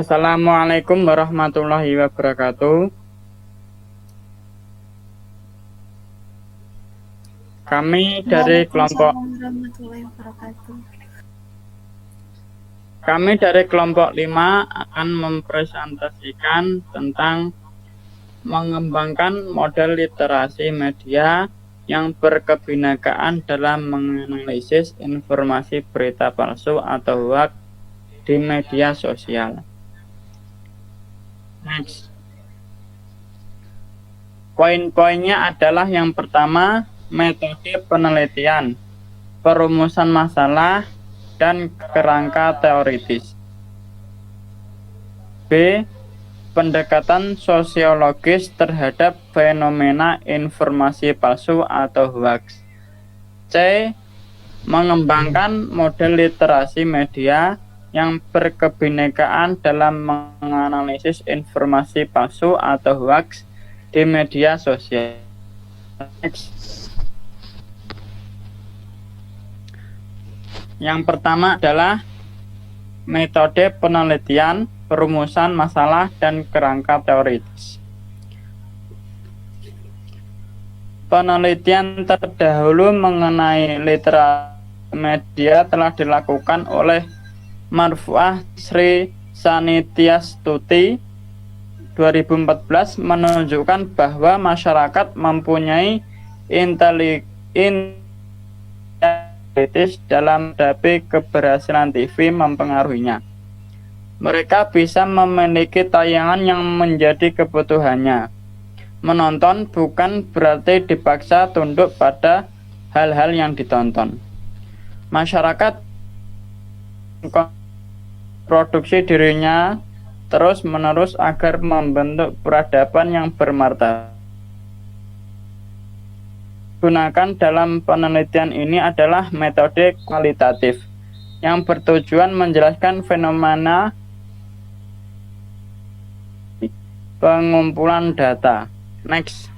Assalamualaikum warahmatullahi wabarakatuh. Kami dari kelompok Waalaikumsalam warahmatullahi wabarakatuh. kami dari kelompok 5 akan mempresentasikan tentang mengembangkan model literasi media yang berkebinekaan dalam menganalisis informasi berita palsu atau hoax di media sosial. Next. Poin-poinnya adalah yang pertama, metode penelitian, perumusan masalah, dan kerangka teoritis. B. Pendekatan sosiologis terhadap fenomena informasi palsu atau hoax. C. Mengembangkan model literasi media yang berkebinekaan dalam menganalisis informasi palsu atau hoax di media sosial. Yang pertama adalah metode penelitian, perumusan masalah, dan kerangka teoritis. Penelitian terdahulu mengenai literasi media telah dilakukan oleh Marfuah Sri Sanityastuti 2014 menunjukkan bahwa masyarakat mempunyai intelijen dalam menghadapi keberhasilan TV mempengaruhinya. Mereka bisa memiliki tayangan yang menjadi kebutuhannya. Menonton bukan berarti dipaksa tunduk pada hal-hal yang ditonton. Masyarakat produksi dirinya terus-menerus agar membentuk peradaban yang bermartabat. Gunakan dalam penelitian ini adalah metode kualitatif yang bertujuan menjelaskan fenomena pengumpulan data. Next.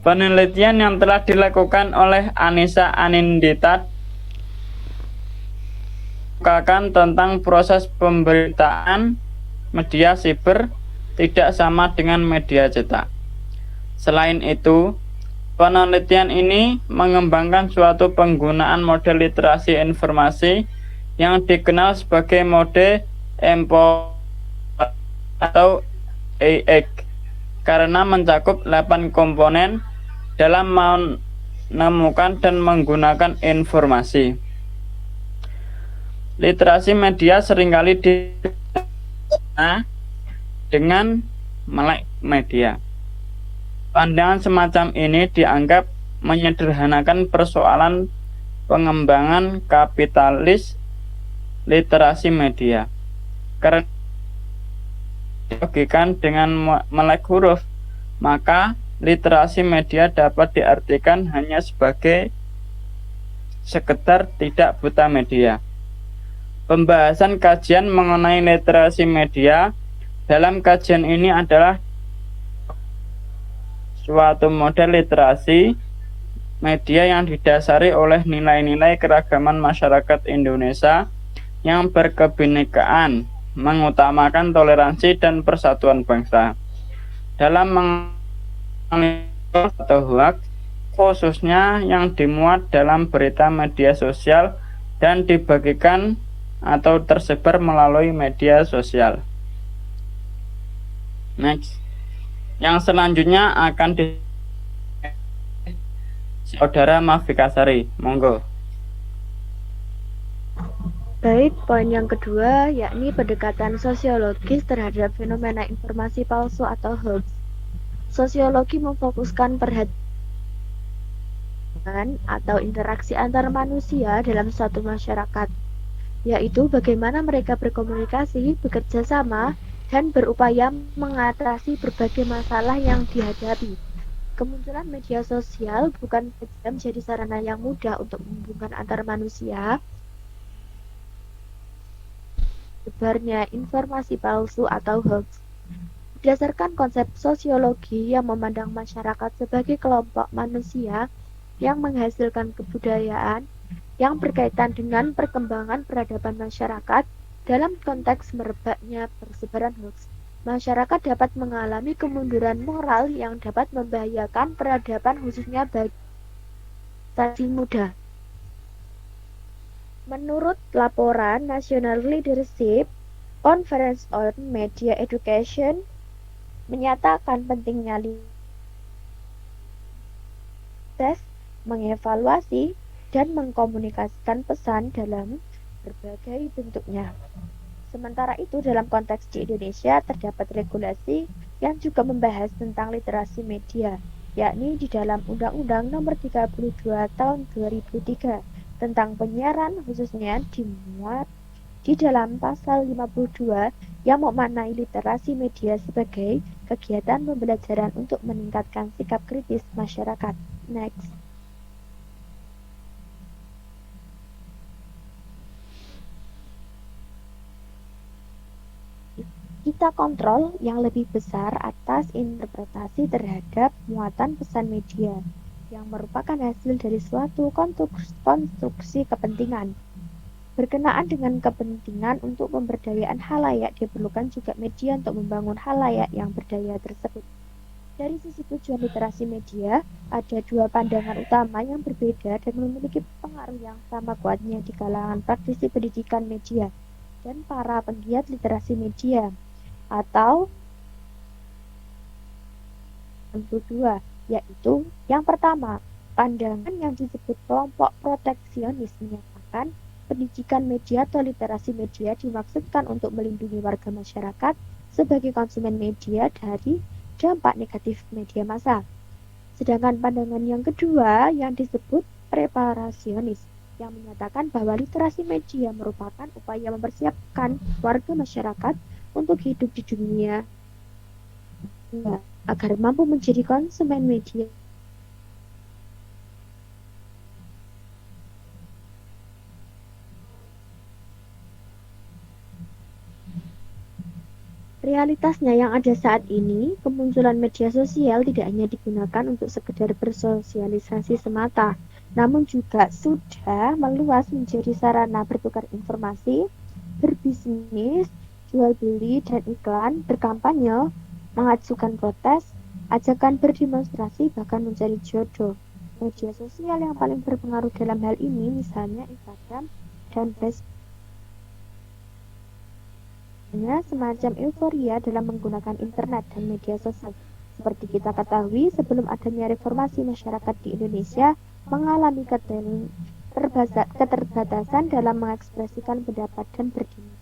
Penelitian yang telah dilakukan oleh Anissa Anindita tentang proses pemberitaan media siber tidak sama dengan media cetak. Selain itu, penelitian ini mengembangkan suatu penggunaan model literasi informasi yang dikenal sebagai mode EMPO atau AX karena mencakup 8 komponen dalam menemukan dan menggunakan informasi. Literasi media seringkali dengan melek media. Pandangan semacam ini dianggap menyederhanakan persoalan pengembangan kapitalis literasi media. Karena dilogikan dengan melek huruf, maka literasi media dapat diartikan hanya sebagai sekedar tidak buta media. Pembahasan kajian mengenai literasi media dalam kajian ini adalah suatu model literasi media yang didasari oleh nilai-nilai keragaman masyarakat Indonesia yang berkebinekaan, mengutamakan toleransi dan persatuan bangsa. Dalam menganalisis atau hoax, khususnya yang dimuat dalam berita media sosial dan dibagikan atau tersebar melalui media sosial. Next. Yang selanjutnya akan Saudara Mafikasari, monggo. Baik, poin yang kedua yakni pendekatan sosiologis terhadap fenomena informasi palsu atau hoax. Sosiologi memfokuskan perhatian atau interaksi antar manusia dalam suatu masyarakat, yaitu bagaimana mereka berkomunikasi, bekerja sama, dan berupaya mengatasi berbagai masalah yang dihadapi. Kemunculan media sosial bukan saja menjadi sarana yang mudah untuk menghubungkan antar manusia, sebarnya informasi palsu atau hoax. Berdasarkan konsep sosiologi yang memandang masyarakat sebagai kelompok manusia yang menghasilkan kebudayaan yang berkaitan dengan perkembangan peradaban masyarakat. Dalam konteks merebaknya persebaran hoax, masyarakat dapat mengalami kemunduran moral yang dapat membahayakan peradaban khususnya bagi generasi muda. Menurut laporan National Leadership Conference on Media Education menyatakan pentingnya mengevaluasi dan mengkomunikasikan pesan dalam berbagai bentuknya. Sementara itu, dalam konteks di Indonesia terdapat regulasi yang juga membahas tentang literasi media, yakni di dalam Undang-Undang Nomor 32 Tahun 2003 tentang penyiaran, khususnya dimuat di dalam pasal 52 yang memaknai literasi media sebagai kegiatan pembelajaran untuk meningkatkan sikap kritis masyarakat. Next. Kita kontrol yang lebih besar atas interpretasi terhadap muatan pesan media yang merupakan hasil dari suatu konstruksi kepentingan. Berkenaan dengan kepentingan untuk pemberdayaan halayak, diperlukan juga media untuk membangun halayak yang berdaya tersebut. Dari sisi tujuan literasi media, ada dua pandangan utama yang berbeda dan memiliki pengaruh yang sama kuatnya di kalangan praktisi pendidikan media dan para penggiat literasi media. Atau dua, yaitu yang pertama, pandangan yang disebut kelompok proteksionis menyatakan pendidikan media atau literasi media dimaksudkan untuk melindungi warga masyarakat sebagai konsumen media dari dampak negatif media massa. Sedangkan pandangan yang kedua yang disebut preparasionis yang menyatakan bahwa literasi media merupakan upaya mempersiapkan warga masyarakat untuk hidup di dunia agar mampu menjadi konsumen media. Realitasnya yang ada saat ini, kemunculan media sosial tidak hanya digunakan untuk sekedar bersosialisasi semata, namun juga sudah meluas menjadi sarana bertukar informasi, berbisnis, jual beli dan iklan, berkampanye, mengajukan protes, ajakan berdemonstrasi, bahkan mencari jodoh. Media sosial yang paling berpengaruh dalam hal ini misalnya Instagram dan Facebook. Semacam euforia dalam menggunakan internet dan media sosial. Seperti kita ketahui, sebelum adanya reformasi, masyarakat di Indonesia mengalami keterbatasan dalam mengekspresikan pendapat dan berdemonstrasi.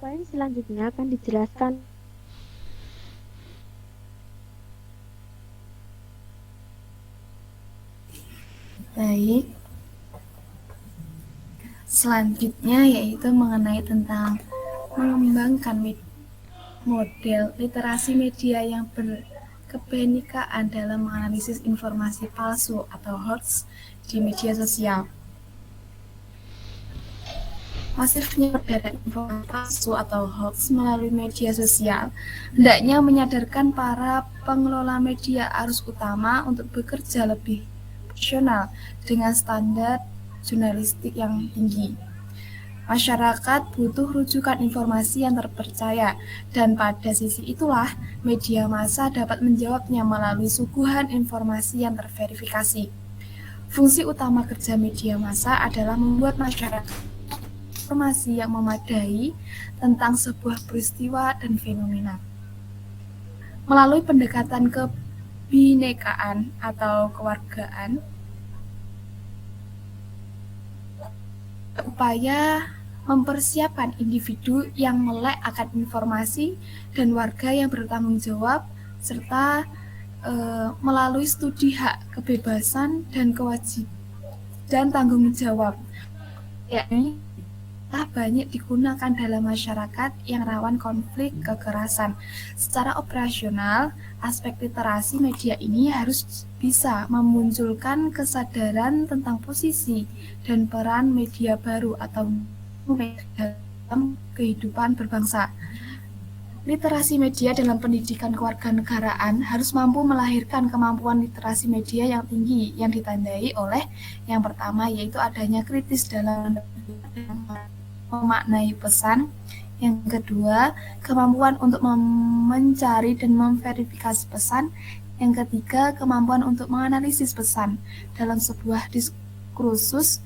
Poin selanjutnya akan dijelaskan. Baik. Selanjutnya yaitu mengenai tentang mengembangkan model literasi media yang berkebenekaan dalam menganalisis informasi palsu atau hoax di media sosial. Masifnya peredaran informasi palsu atau hoax melalui media sosial hendaknya menyadarkan para pengelola media arus utama untuk bekerja lebih profesional dengan standar jurnalistik yang tinggi. Masyarakat butuh rujukan informasi yang terpercaya, dan pada sisi itulah media massa dapat menjawabnya melalui suguhan informasi yang terverifikasi. Fungsi utama kerja media massa adalah membuat masyarakat informasi yang memadai tentang sebuah peristiwa dan fenomena. Melalui pendekatan kebinekaan atau kewargaan, upaya mempersiapkan individu yang melek akan informasi dan warga yang bertanggung jawab, serta melalui studi hak kebebasan dan kewajiban dan tanggung jawab, yakni telah banyak digunakan dalam masyarakat yang rawan konflik kekerasan. Secara operasional, aspek literasi media ini harus bisa memunculkan kesadaran tentang posisi dan peran media baru atau dalam kehidupan berbangsa. Literasi media dalam pendidikan kewarganegaraan harus mampu melahirkan kemampuan literasi media yang tinggi yang ditandai oleh yang pertama yaitu adanya kritis dalam memaknai pesan, yang kedua kemampuan untuk mencari dan memverifikasi pesan, yang ketiga kemampuan untuk menganalisis pesan dalam sebuah diskursus,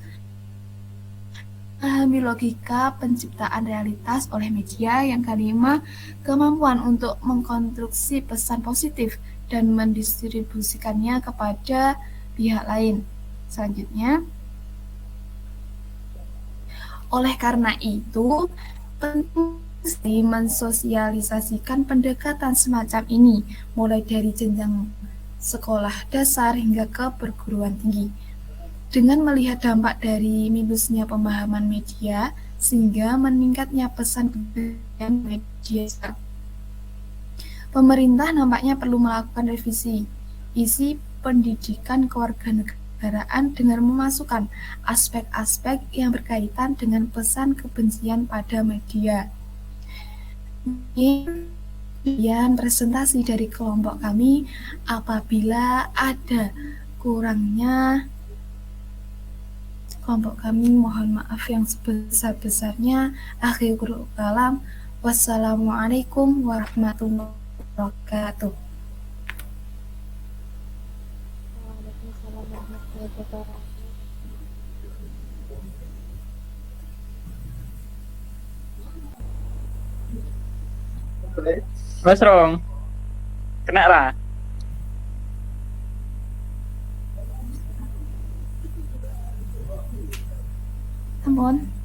memahami logika penciptaan realitas oleh media, yang kelima kemampuan untuk mengkonstruksi pesan positif dan mendistribusikannya kepada pihak lain. Selanjutnya, oleh karena itu penting mensosialisasikan pendekatan semacam ini mulai dari jenjang sekolah dasar hingga ke perguruan tinggi. Dengan melihat dampak dari minusnya pemahaman media, sehingga meningkatnya pesan kebencian media, pemerintah nampaknya perlu melakukan revisi isi pendidikan kewarganegaraan dengan memasukkan aspek-aspek yang berkaitan dengan pesan kebencian pada media. Kemudian presentasi dari kelompok kami, apabila ada kurangnya kelompok kami mohon maaf yang sebesar-besarnya. Akhirul kalam, wassalamualaikum warahmatullahi wabarakatuh. Waalaikumsalam warahmatullahi wabarakatuh. Mas Rong, kena lah. Ampun.